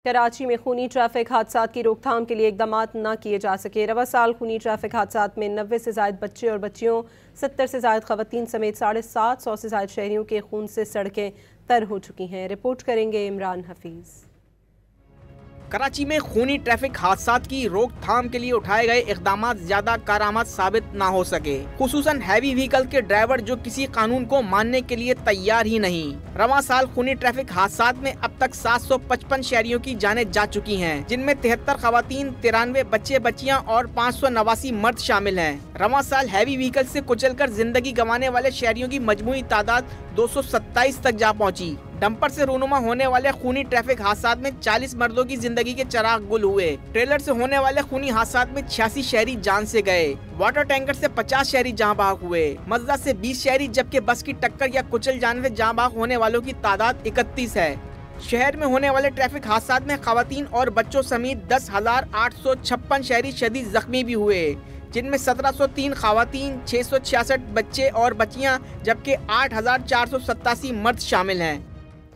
कराची में खूनी ट्रैफिक हादसात की रोकथाम के लिए इकदाम न किए जा सके। रवा साल खूनी ट्रैफिक हादसात में 90 से ज़ायद बच्चे और बच्चियों, 70 से ज़ायद ख़वातीन समेत 750 से ज़ायद शहरियों के खून से सड़कें तर हो चुकी हैं। रिपोर्ट करेंगे इमरान हफीज़। कराची में खूनी ट्रैफिक हादसात की रोकथाम के लिए उठाए गए इक़दाम ज्यादा कारआमद साबित न हो सके, खुसूसन हैवी व्हीकल के ड्राइवर जो किसी कानून को मानने के लिए तैयार ही नहीं। रवां साल खूनी ट्रैफिक हादसात में अब तक 755 शहरियों की जानें जा चुकी हैं, जिनमें 73 खवातीन, 93 बच्चे बच्चियां और 589 मर्द शामिल हैं। रवां साल हैवी व्हीकल से कुचलकर जिंदगी गंवाने वाले शहरियों की मजमूई तादाद 227 तक जा पहुंची। डंपर से रूनुमा होने वाले खूनी ट्रैफिक हादसात में 40 मर्दों की जिंदगी के चिराग गुल हुए। ट्रेलर से होने वाले खूनी हादसात में 86 शहरी जान से गए। वाटर टैंकर से 50 शहरी जाँ बहक हुए। मज़दा से 20 शहरी, जबकि बस की टक्कर या कुचल जाने से जाँ बहक होने वालों की तादाद 31 है। शहर में होने वाले ट्रैफिक हादसात में खवातीन और बच्चों समेत 10,856 शहरी शदीद जख्मी भी हुए, जिनमें 1703 खवातीन, 666 बच्चे और बच्चियां, जबकि 8,487 मर्द शामिल हैं।